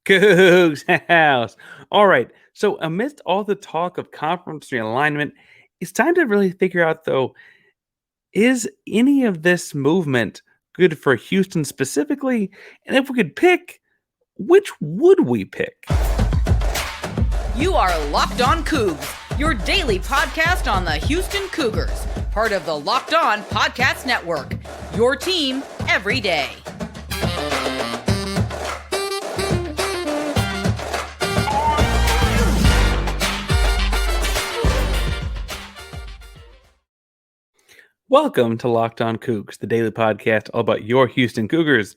Coogs house. All right. So, amidst all the talk of conference realignment, it's time to really figure out, though, is any of this movement good for Houston specifically? And if we could pick, which would we pick? You are Locked On Cougs, your daily podcast on the Houston Cougars, part of the Locked On Podcast Network, your team every day. Welcome to Locked On Cougs, the daily podcast all about your Houston Cougars.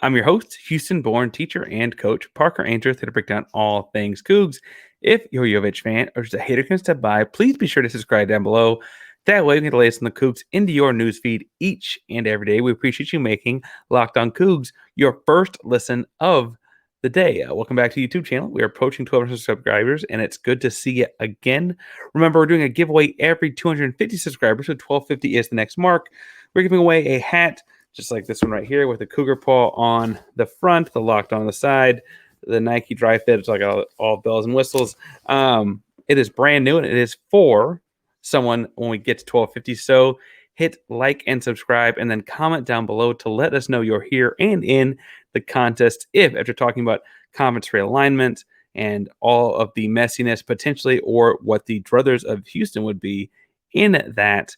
I'm your host, Houston-born teacher and coach Parker Ainsworth, here to break down all things Cougs. If you're a U of H fan or just a hater can step by, please be sure to subscribe down below. That way, we get the latest on the Cougs into your newsfeed each and every day. We appreciate you making Locked On Cougs your first listen of the day. Welcome back to the YouTube channel. We are approaching 1,200 subscribers, and it's good to see you again. Remember, we're doing a giveaway every 250 subscribers, so 1,250 is the next mark. We're giving away a hat, just like this one right here, with a cougar paw on the front, the Locked on the side, the Nike dry fit. It's like all bells and whistles. It is brand new, and it is for someone when we get to 1,250. So hit like and subscribe, and then comment down below to let us know you're here and in the contest. If after talking about conference realignment and all of the messiness potentially, or what the druthers of Houston would be in that,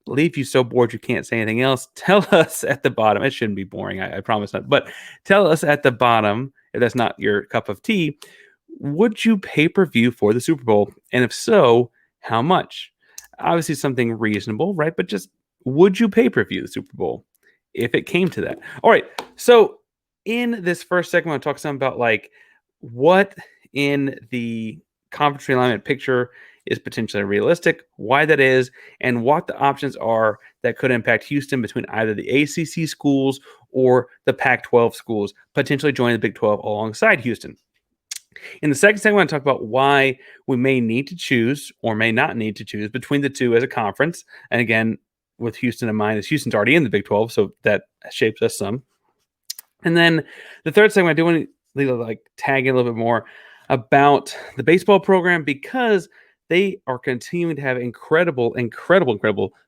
leave you so bored you can't say anything else, tell us at the bottom. It shouldn't be boring, I promise not, but tell us at the bottom, if that's not your cup of tea, would you pay-per-view for the Super Bowl? And if so, how much? Obviously something reasonable, right? But just, would you pay-per-view the Super Bowl if it came to that? All right, so in this first segment, I want to talk some about like what in the conference realignment picture is potentially realistic, why that is, and what the options are that could impact Houston between either the ACC schools or the Pac-12 schools, potentially joining the Big 12 alongside Houston. In the second segment, I want to talk about why we may need to choose or may not need to choose between the two as a conference. And again, with Houston in mind, as Houston's already in the Big 12, so that shapes us some. And then the third segment, I do want to like tag in a little bit more about the baseball program, because they are continuing to have incredible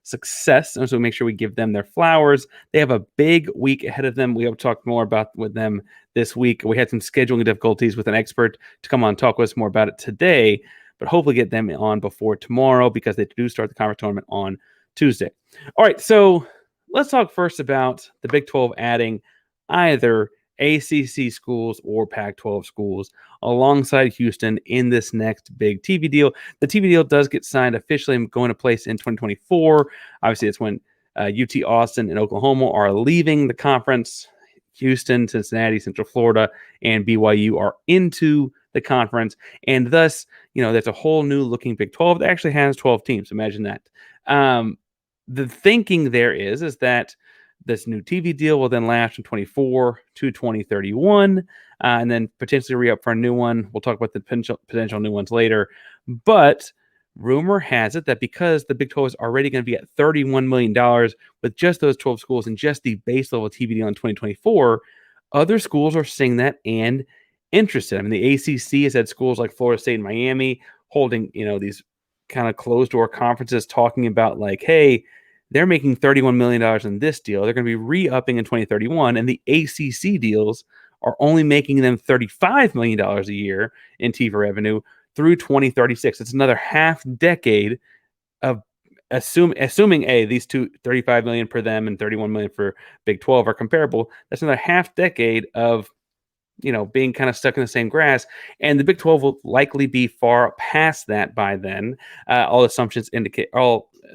success. And so we make sure we give them their flowers. They have a big week ahead of them. We have talked more about with them this week. We had some scheduling difficulties with an expert to come on and talk with us more about it today, but hopefully get them on before tomorrow, because they do start the conference tournament on Tuesday. All right, so let's talk first about the Big 12 adding either ACC schools or Pac-12 schools alongside Houston in this next big TV deal. The TV deal does get signed officially and go into place in 2024. Obviously, it's when UT Austin and Oklahoma are leaving the conference. Houston, Cincinnati, Central Florida, and BYU are into the conference. And thus, there's a whole new looking Big 12 that actually has 12 teams. Imagine that. The thinking there is that this new TV deal will then last from 24 to 2031, and then potentially re-up for a new one. We'll talk about the potential new ones later. But rumor has it that because the Big 12 is already going to be at $31 million with just those 12 schools and just the base level TV deal in 2024, other schools are seeing that and interested. I mean, the ACC has had schools like Florida State and Miami holding, these kind of closed-door conferences talking about like, hey, they're making $31 million in this deal. They're going to be re-upping in 2031, and the ACC deals are only making them $35 million a year in TV revenue through 2036. It's another half decade of assuming these two, $35 million per them and $31 million for Big 12 are comparable. That's another half decade of being kind of stuck in the same grass, and the Big 12 will likely be far past that by then. All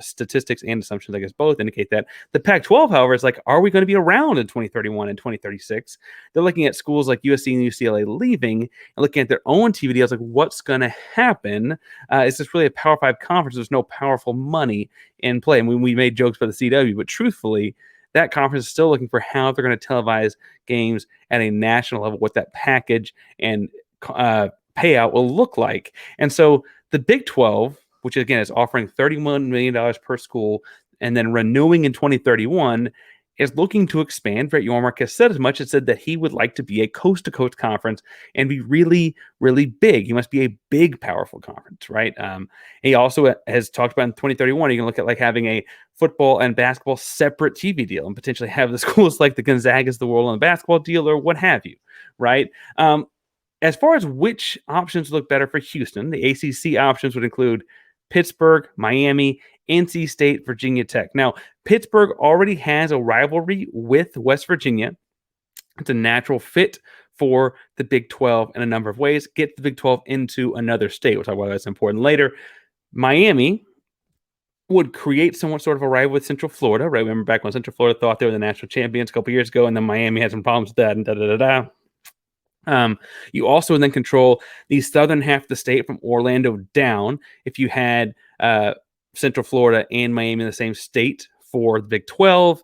statistics and assumptions, I guess, both indicate that. The Pac-12, however, is like, are we going to be around in 2031 and 2036? They're looking at schools like USC and UCLA leaving and looking at their own TV deals, like what's going to happen. Is this really a Power 5 conference? There's no powerful money in play. I mean, we made jokes about the CW, but truthfully, that conference is still looking for how they're going to televise games at a national level, what that package and payout will look like. And so the Big 12, which again is offering $31 million per school and then renewing in 2031, is looking to expand. Brett Yormark has said as much as said that he would like to be a coast-to-coast conference and be really, really big. He must be a big, powerful conference, right? He also has talked about in 2031, you can look at like having a football and basketball separate TV deal and potentially have the schools like the Gonzagas of the world on the basketball deal or what have you, right? As far as which options look better for Houston, the ACC options would include Pittsburgh, Miami, NC State, Virginia Tech. Now, Pittsburgh already has a rivalry with West Virginia. It's a natural fit for the Big 12 in a number of ways. Get the Big 12 into another state. We'll talk about that's important later. Miami would create somewhat sort of a rival with Central Florida, right? Remember back when Central Florida thought they were the national champions a couple years ago, and then Miami had some problems with that, and you also then control the southern half of the state from Orlando down. If you had Central Florida and Miami in the same state for the Big 12,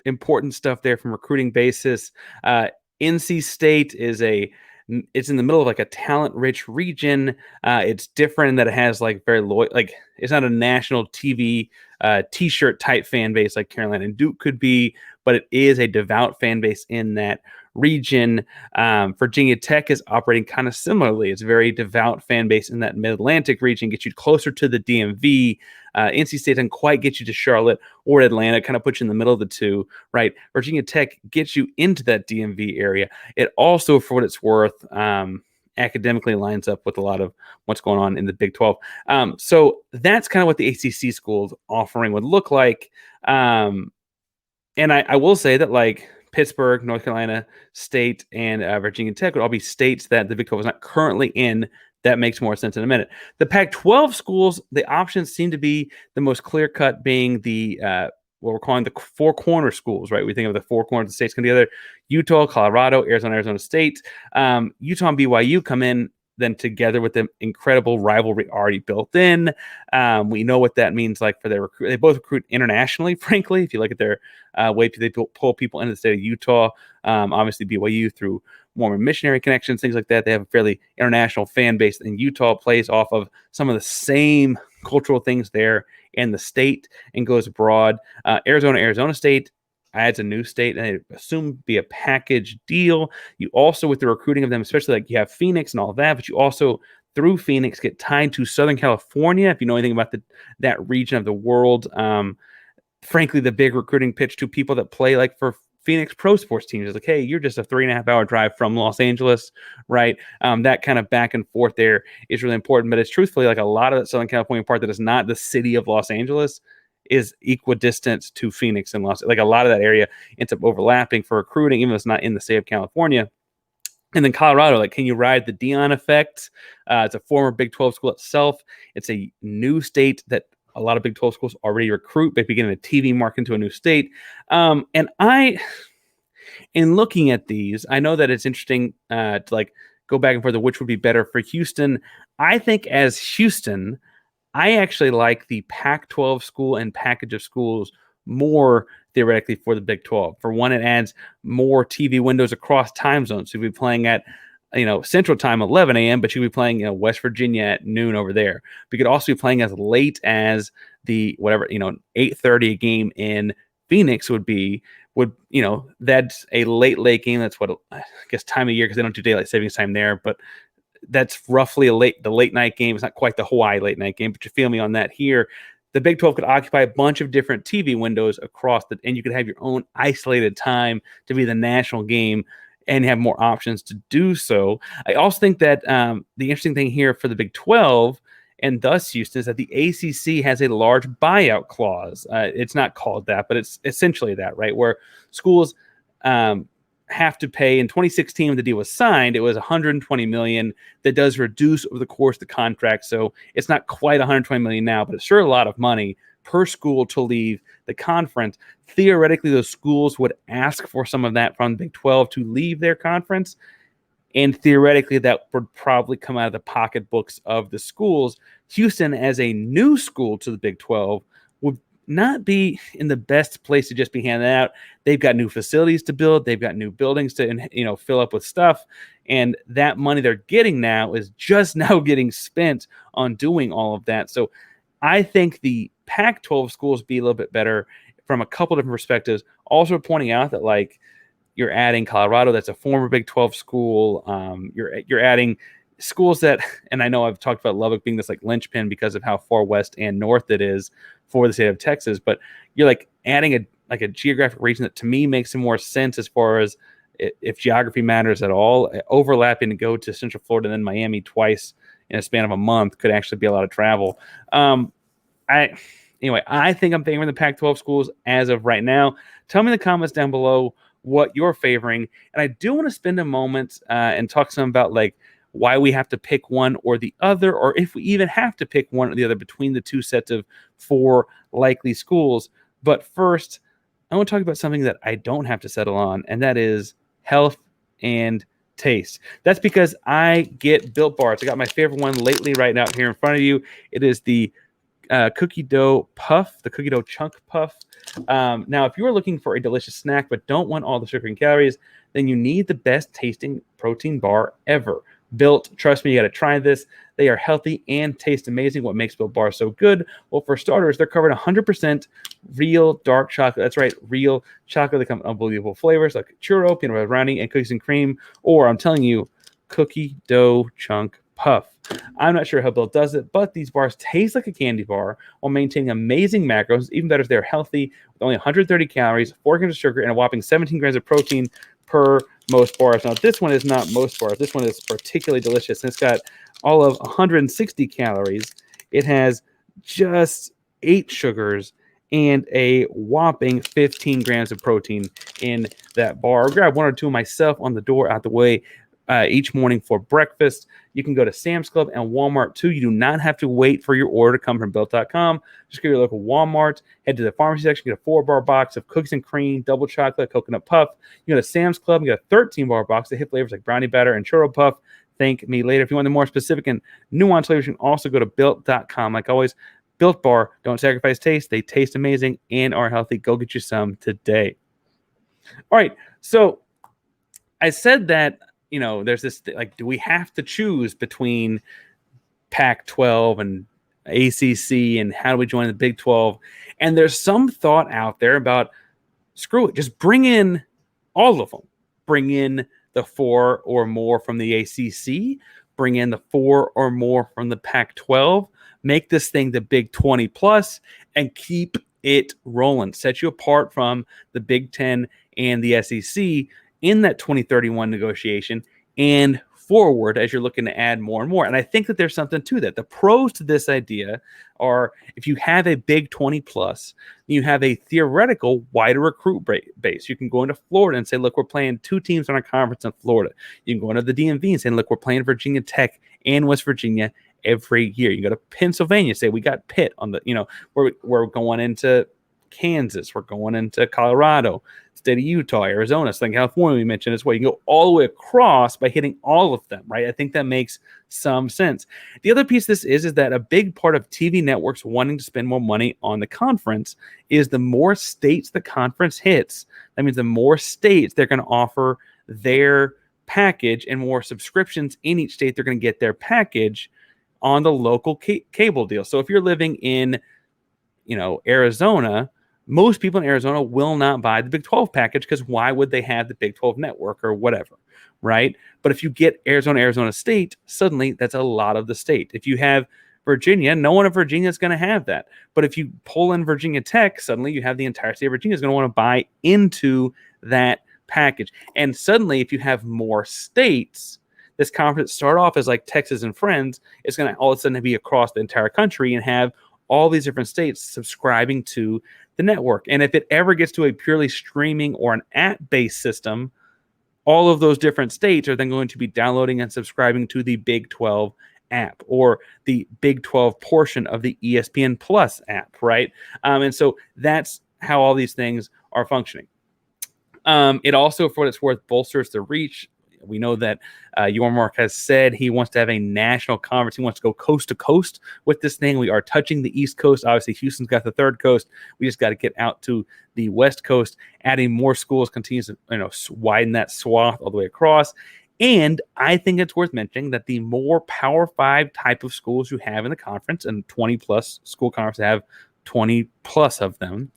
important stuff there from recruiting basis. NC State it's in the middle of like a talent-rich region. It's different in that it has like very loyal, like it's not a national TV T-shirt type fan base like Carolina and Duke could be, but it is a devout fan base in that region. Virginia Tech is operating kind of similarly. It's a very devout fan base in that mid-Atlantic region, gets you closer to the DMV. NC State doesn't quite get you to Charlotte or Atlanta, kind of puts you in the middle of the two, right? Virginia Tech gets you into that DMV area. It also, for what it's worth, academically lines up with a lot of what's going on in the Big 12. So that's kind of what the ACC schools offering would look like. And I will say that like Pittsburgh, North Carolina State, and Virginia Tech would all be states that the Big 12 is not currently in. That makes more sense in a minute. The Pac-12 schools, the options seem to be the most clear-cut being the what we're calling the four corner schools, right? We think of the four corners of the states come together: Utah, Colorado, Arizona State. Utah and BYU come in then together with the incredible rivalry already built in. We know what that means like for their recruit. They both recruit internationally, frankly. If you look at their way they pull people into the state of Utah, obviously BYU through Mormon missionary connections, things like that. They have a fairly international fan base, and Utah plays off of some of the same cultural things there in the state and goes abroad. Arizona State adds a new state, and I assume be a package deal. You also, with the recruiting of them, especially like you have Phoenix and all of that, but you also, through Phoenix, get tied to Southern California. If you know anything about that region of the world, frankly, the big recruiting pitch to people that play like for Phoenix pro sports teams is like, hey, you're just a 3.5 hour drive from Los Angeles, right? That kind of back and forth there is really important. But it's truthfully like a lot of that Southern California part that is not the city of Los Angeles is equidistant to Phoenix and like a lot of that area ends up overlapping for recruiting, even though it's not in the state of California. And then Colorado, like, can you ride the Dion effect? It's a former Big 12 school itself. It's a new state that a lot of Big 12 schools already recruit by beginning a TV mark into a new state. And in looking at these, I know that it's interesting to like go back and forth of which would be better for Houston. I think as Houston, I actually like the Pac-12 school and package of schools more theoretically for the Big 12. For one, it adds more TV windows across time zones. So you'll be playing at Central Time, 11 a.m., but you'll be playing West Virginia at noon over there. We could also be playing as late as the 8:30 game in Phoenix would that's a late game. That's what I guess time of year, because they don't do daylight savings time there, but that's roughly the late night game. It's not quite the Hawaii late night game, but you feel me on that here. The Big 12 could occupy a bunch of different TV windows and you could have your own isolated time to be the national game and have more options to do so. I also think that the interesting thing here for the Big 12 and thus Houston is that the ACC has a large buyout clause. It's not called that, but it's essentially that, right? Where schools have to pay. In 2016, when the deal was signed, it was $120 million. That does reduce over the course of the contract, so it's not quite $120 million now, but it's sure a lot of money per school to leave the conference. Theoretically, those schools would ask for some of that from the Big 12 to leave their conference, and theoretically, that would probably come out of the pocketbooks of the schools. Houston, as a new school to the Big 12, would not be in the best place to just be handed out. They've got new facilities to build. They've got new buildings to fill up with stuff. And that money they're getting now is just now getting spent on doing all of that. So I think the Pac-12 schools be a little bit better from a couple different perspectives. Also pointing out that like you're adding Colorado, that's a former Big 12 school. You're adding schools that, and I know I've talked about Lubbock being this like linchpin because of how far west and north it is for the state of Texas, but you're like adding a geographic region that to me makes some more sense as far as if geography matters at all. Overlapping to go to Central Florida and then Miami twice in a span of a month could actually be a lot of travel. I think I'm favoring the Pac-12 schools as of right now. Tell me in the comments down below what you're favoring. And I do want to spend a moment and talk some about like why we have to pick one or the other, or if we even have to pick one or the other between the two sets of 4 likely schools. But first, I want to talk about something that I don't have to settle on, and that is health and taste. That's because I get Built Bars. I got my favorite one lately right now here in front of you. It is the cookie dough puff, the cookie dough chunk puff. Now, if you are looking for a delicious snack but don't want all the sugar and calories, then you need the best tasting protein bar ever. Built, trust me, you got to try this. They are healthy and taste amazing. What makes Built Bar so good? Well, for starters, they're covered 100% real dark chocolate. That's right, real chocolate. They come in unbelievable flavors like churro, peanut butter brownie, and cookies and cream. Or I'm telling you, cookie dough chunk puff. I'm not sure how Built does it, but these bars taste like a candy bar while maintaining amazing macros. Even better, they're healthy with only 130 calories, 4 grams of sugar, and a whopping 17 grams of protein per most bars. Now, this one is not most bars. This one is particularly delicious. And it's got all of 160 calories. It has just 8 sugars and a whopping 15 grams of protein in that bar. I'll grab 1 or 2 myself on the door out the way each morning for breakfast. You can go to Sam's Club and Walmart too. You do not have to wait for your order to come from Built.com. Just go to your local Walmart, head to the pharmacy section, get a 4-bar box of cookies and cream, double chocolate, coconut puff. You go to Sam's Club, you get a 13-bar box of hit flavors like brownie batter and churro puff. Thank me later. If you want the more specific and nuanced flavors, you can also go to Built.com. Like always, Built Bar, don't sacrifice taste. They taste amazing and are healthy. Go get you some today. All right, so I said that there's this like, do we have to choose between Pac-12 and ACC, and how do we join the Big 12? And there's some thought out there about, screw it, just bring in all of them. Bring in the 4 or more from the ACC. Bring in the 4 or more from the Pac-12. Make this thing the Big 20 plus, and keep it rolling. Set you apart from the Big 10 and the SEC in that 2031 negotiation and forward as you're looking to add more and more. And I think that there's something to that. The pros to this idea are, if you have a Big 20 plus, you have a theoretical wider recruit base. You can go into Florida and say, look, we're playing 2 teams on our conference in Florida. You can go into the DMV and say, look, we're playing Virginia Tech and West Virginia every year. You go to Pennsylvania, say we got Pitt on the, we're going into Kansas, we're going into Colorado, state of Utah, Arizona, Southern California we mentioned as well. You can go all the way across by hitting all of them, right? I think that makes some sense. The other piece of this is that a big part of TV networks wanting to spend more money on the conference is the more states the conference hits, that means the more states they're going to offer their package, and more subscriptions in each state they're going to get their package on the local cable deal. So if you're living in Arizona, most people in Arizona will not buy the Big 12 package, because why would they have the Big 12 network or whatever, right? But if you get Arizona State, suddenly that's a lot of the state. If you have Virginia, no one in Virginia is going to have that. But if you pull in Virginia Tech, suddenly you have the entire state of Virginia is going to want to buy into that package. And suddenly, if you have more states, this conference start off as like Texas and Friends, it's going to all of a sudden be across the entire country and have all these different states subscribing to the network. And if it ever gets to a purely streaming or an app-based system, all of those different states are then going to be downloading and subscribing to the Big 12 app or the Big 12 portion of the ESPN Plus app, right? And so that's how all these things are functioning. It also, for what it's worth, bolsters the reach. We know that Yormark has said he wants to have a national conference. He wants to go coast to coast with this thing. We are touching the East Coast. Obviously, Houston's got the third coast. We just got to get out to the West Coast. Adding more schools continues to widen that swath all the way across. And I think it's worth mentioning that the more Power 5 type of schools you have in the conference, and 20-plus school conferences have 20 plus of them,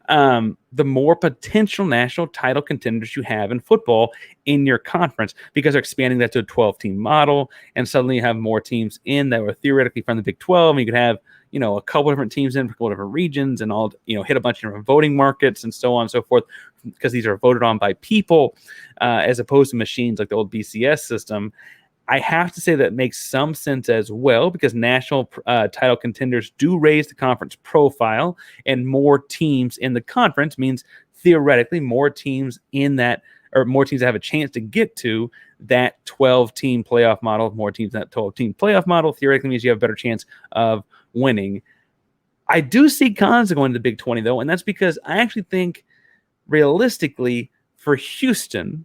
the more potential national title contenders you have in football in your conference, because they're expanding that to a 12-team model, and suddenly you have more teams in that were theoretically from the Big 12, and you could have, a couple different teams in a couple different regions, and all, hit a bunch of different voting markets and so on and so forth, because these are voted on by people as opposed to machines like the old BCS system. I have to say that makes some sense as well, because national title contenders do raise the conference profile, and more teams in the conference means theoretically more teams in that, or more teams that have a chance to get to that 12-team playoff model. More teams in that 12-team playoff model theoretically means you have a better chance of winning. I do see cons of going to the Big 20, though, and that's because I actually think realistically for Houston,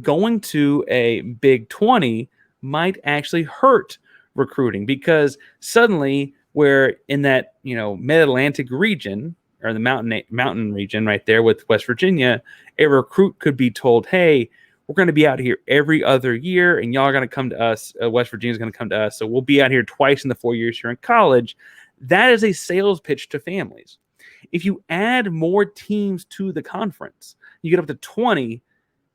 going to a Big 20 might actually hurt recruiting, because suddenly we're in that, mid-Atlantic region, or the mountain region right there with West Virginia. A recruit could be told, hey, we're going to be out here every other year, and y'all are going to come to us. West Virginia's going to come to us, so we'll be out here twice in the 4 years you're in college. That is a sales pitch to families. If you add more teams to the conference, you get up to 20.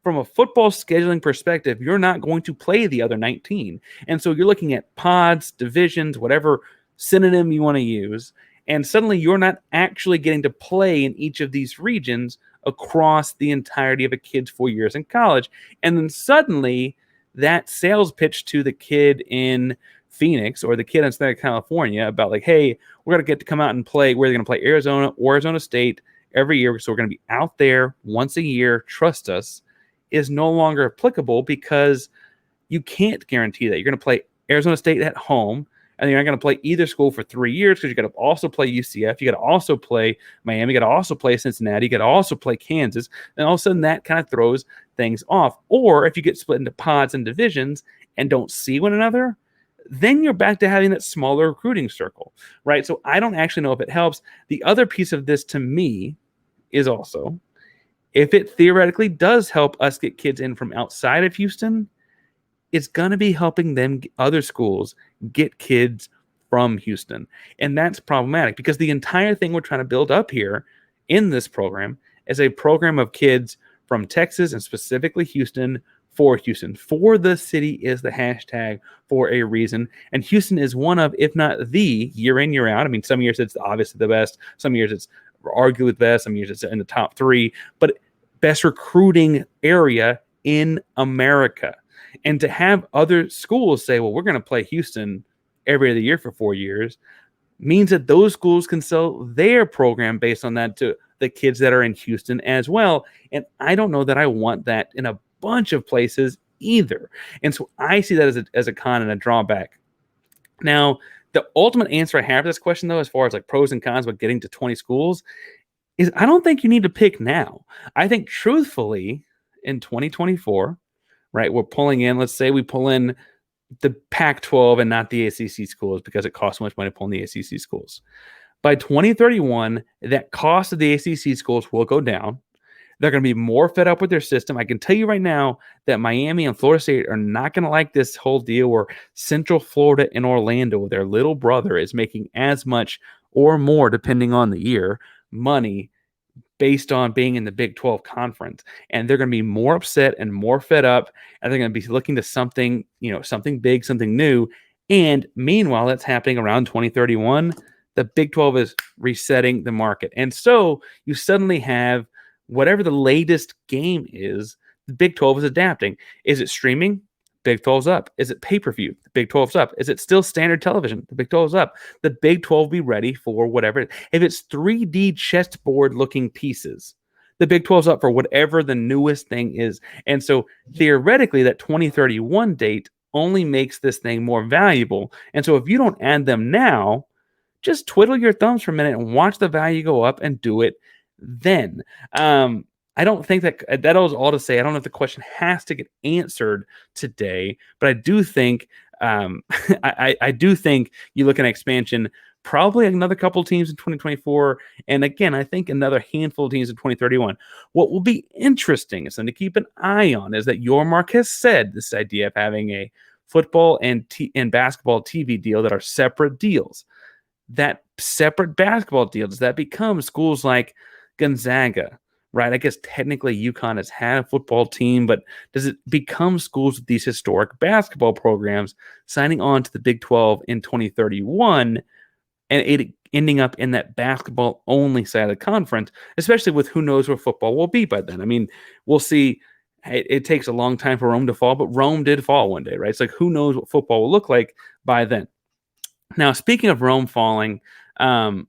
From a football scheduling perspective, you're not going to play the other 19. And so you're looking at pods, divisions, whatever synonym you want to use. And suddenly you're not actually getting to play in each of these regions across the entirety of a kid's 4 years in college. And then suddenly that sales pitch to the kid in Phoenix or the kid in Southern California about like, hey, we're going to get to come out and play. We're going to play Arizona or Arizona State every year. So we're going to be out there once a year. Trust us. Is no longer applicable, because you can't guarantee that you're going to play Arizona State at home, and you're not going to play either school for 3 years, because you got to also play UCF, you got to also play Miami, you got to also play Cincinnati, you got to also play Kansas, and all of a sudden that kind of throws things off. Or if you get split into pods and divisions and don't see one another, then you're back to having that smaller recruiting circle, right? So I don't actually know if it helps. The other piece of this to me is also, if it theoretically does help us get kids in from outside of Houston, it's going to be helping them, other schools, get kids from Houston. And that's problematic, because the entire thing we're trying to build up here in this program is a program of kids from Texas, and specifically Houston, for Houston. For the city is the hashtag for a reason. And Houston is one of, if not the, year in, year out. I mean, some years it's obviously the best. Some years it's arguably the best. Some years it's in the top 3. But best recruiting area in America. And to have other schools say, well, we're going to play Houston every other year for 4 years, means that those schools can sell their program based on that to the kids that are in Houston as well. And I don't know that I want that in a bunch of places either. And so I see that as a con and a drawback. Now, the ultimate answer I have to this question, though, as far as like pros and cons with getting to 20 schools, is I don't think you need to pick now. I think truthfully in 2024, right, we're pulling in, let's say we pull in the Pac-12 and not the ACC schools, because it costs so much money to pull in the ACC schools. By 2031, that cost of the ACC schools will go down. They're going to be more fed up with their system. I can tell you right now that Miami and Florida State are not going to like this whole deal where Central Florida and Orlando, their little brother, is making as much or more, depending on the year, money based on being in the Big 12 conference. And they're going to be more upset and more fed up, and they're going to be looking to something, something big, something new. And meanwhile, that's happening around 2031. The Big 12 is resetting the market. And so you suddenly have whatever the latest game is, the Big 12 is adapting. Is it streaming? Big 12's up. Is it pay-per-view? The Big 12's up. Is it still standard television? The Big 12's up. The Big 12 will be ready for whatever. If it's 3D chessboard-looking pieces, the Big 12's up for whatever the newest thing is. And so theoretically, that 2031 date only makes this thing more valuable. And so if you don't add them now, just twiddle your thumbs for a minute and watch the value go up and do it then. I don't think that was all to say. I don't know if the question has to get answered today, but I do think I do think you look at expansion, probably another couple teams in 2024, and again, I think another handful of teams in 2031. What will be interesting is something to keep an eye on is that Yormark has said this idea of having a football and basketball TV deal that are separate deals. that separate basketball deal? Does that become schools like Gonzaga, right? I guess technically UConn has had a football team, but does it become schools with these historic basketball programs signing on to the Big 12 in 2031 and it ending up in that basketball only side of the conference, especially with who knows where football will be by then? I mean, we'll see. It takes a long time for Rome to fall, but Rome did fall one day, right? It's like, who knows what football will look like by then. Now, speaking of Rome falling, um,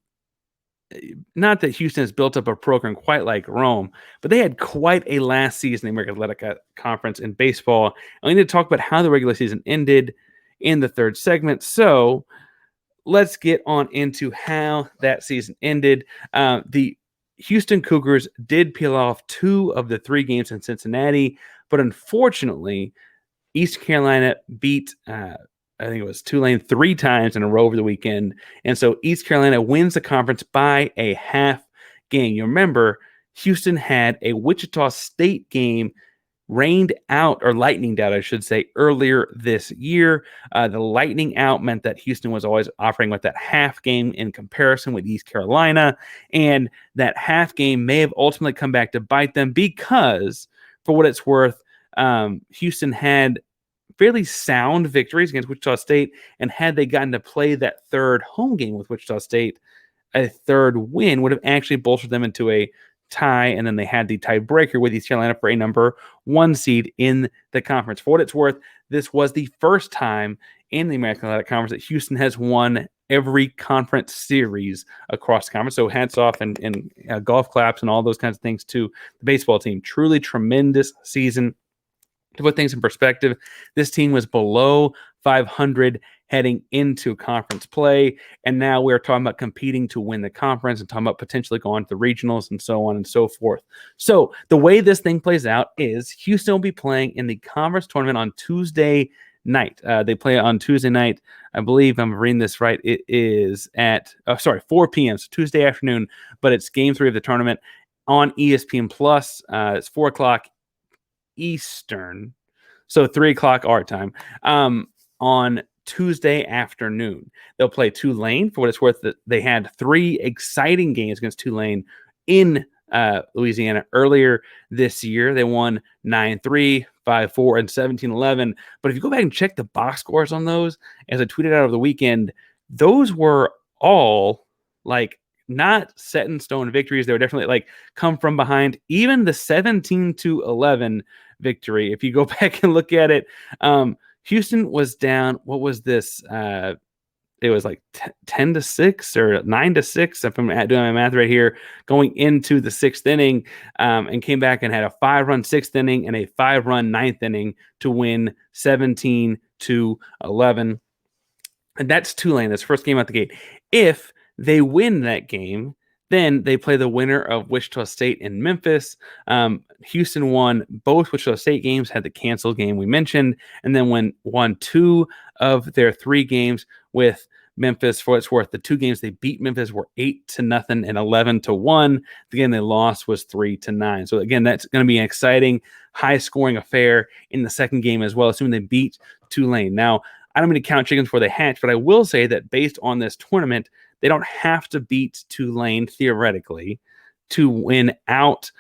not that Houston has built up a program quite like Rome, but they had quite a last season in the American Athletic Conference in baseball. And we need to talk about how the regular season ended in the third segment. So let's get on into how that season ended. The Houston Cougars did peel off 2 of the 3 games in Cincinnati, but unfortunately, East Carolina beat, I think it was Tulane 3 times in a row over the weekend. And so East Carolina wins the conference by a half game. You remember, Houston had a Wichita State game rained out, or lightninged out, I should say, earlier this year. The lightning out meant that Houston was always operating with that half game in comparison with East Carolina. And that half game may have ultimately come back to bite them because, for what it's worth, Houston had fairly sound victories against Wichita State. And had they gotten to play that third home game with Wichita State, a third win would have actually bolstered them into a tie, and then they had the tiebreaker with East Carolina for a number 1 seed in the conference. For what it's worth, this was the first time in the American Athletic Conference that Houston has won every conference series across the conference. So hats off and golf claps and all those kinds of things to the baseball team. Truly tremendous season. To put things in perspective, this team was below 500 heading into conference play, and now we're talking about competing to win the conference and talking about potentially going to the regionals and so on and so forth. So the way this thing plays out is Houston will be playing in the conference tournament on Tuesday night. They play on Tuesday night. I believe I'm reading this right. It is at 4 p.m. So Tuesday afternoon, but it's game 3 of the tournament on ESPN Plus. It's 4 o'clock Eastern, so 3 o'clock our time, on Tuesday afternoon. They'll play Tulane. For what it's worth, that they had 3 exciting games against Tulane in Louisiana earlier this year. They won 9-3, 5-4, and 17-11. But if you go back and check the box scores on those, as I tweeted out over the weekend, those were all like not set in stone victories. They were definitely like come from behind. Even the 17-11 victory, if you go back and look at it, Houston was down. What was this? It was like 10-6 or 9-6, if I'm doing my math right here, going into the 6th inning, and came back and had a 5-run 6th inning and a 5-run 9th inning to win 17-11. And that's Tulane. That's first game out the gate. If they win that game, then they play the winner of Wichita State and Memphis. Houston won both Wichita State games, had the canceled game we mentioned, and then won 2 of their 3 games with Memphis. For what it's worth, the 2 games they beat Memphis were 8-0 and 11-1. The game they lost was 3-9. So again, that's going to be an exciting, high-scoring affair in the second game as well, assuming they beat Tulane. Now, I don't mean to count chickens before they hatch, but I will say that based on this tournament, they don't have to beat Tulane theoretically to win out.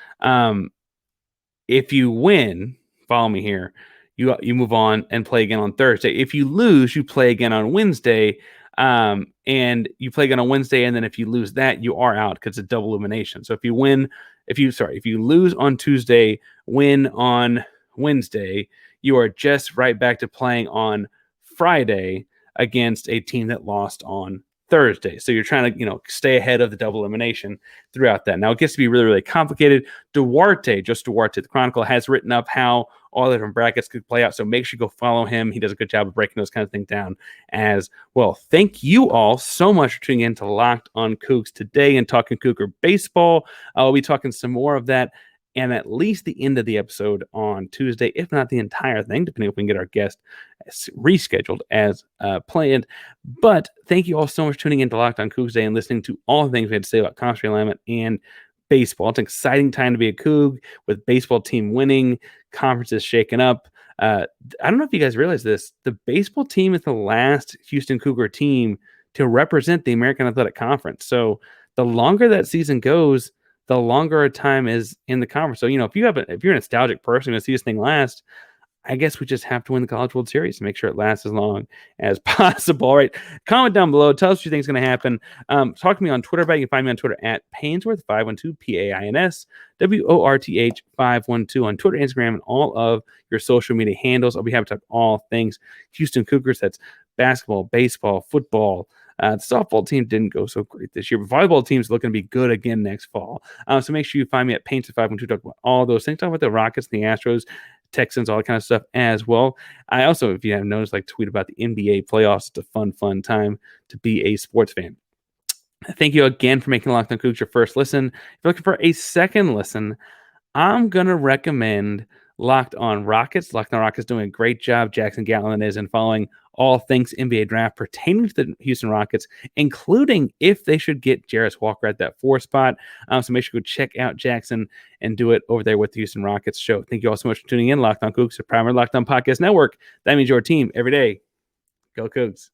If you win, follow me here, you move on and play again on Thursday. If you lose, you play again on Wednesday, and you play again on Wednesday, and then if you lose that, you are out because it's a double elimination. So if you lose on Tuesday, win on Wednesday, you are just right back to playing on Friday against a team that lost on Thursday. So you're trying to, stay ahead of the double elimination throughout that. Now it gets to be really, really complicated. Duarte, the Chronicle, has written up how all the different brackets could play out. So make sure you go follow him. He does a good job of breaking those kind of things down as well. Thank you all so much for tuning in to Locked on Cougs today and talking Cougar baseball. I'll be talking some more of that and at least the end of the episode on Tuesday, if not the entire thing, depending if we can get our guest rescheduled as planned. But thank you all so much for tuning in to Locked on Cougs Day and listening to all the things we had to say about conference realignment and baseball. It's an exciting time to be a Coug with baseball team winning, conferences shaking up. I don't know if you guys realize this. The baseball team is the last Houston Cougar team to represent the American Athletic Conference. So the longer that season goes, the longer a time is in the conference. So, if you're a nostalgic person to see this thing last, I guess we just have to win the College World Series to make sure it lasts as long as possible. All right. Comment down below. Tell us what you think is going to happen. Talk to me on Twitter. You can find me on Twitter at Painsworth 512 PAINSWORTH 512 on Twitter, Instagram, and all of your social media handles. I'll be happy to talk all things Houston Cougars. That's basketball, baseball, football. The softball team didn't go so great this year, but volleyball team's looking to be good again next fall. So make sure you find me at Painsworth512. Talk about all those things. Talk about the Rockets and the Astros, Texans, all that kind of stuff as well. I also, if you haven't noticed, tweet about the NBA playoffs. It's a fun time to be a sports fan. Thank you again for making Locked On Cougs your first listen. If you're looking for a second listen, I'm going to recommend Locked On Rockets. Locked On Rockets doing a great job. Jackson Gatlin is in following all things NBA draft pertaining to the Houston Rockets, including if they should get Jarris Walker at that 4 spot. So make sure you go check out Jackson and do it over there with the Houston Rockets show. Thank you all so much for tuning in. Locked On Cougs, the primary Locked On Podcast Network. That means your team every day. Go Cougs.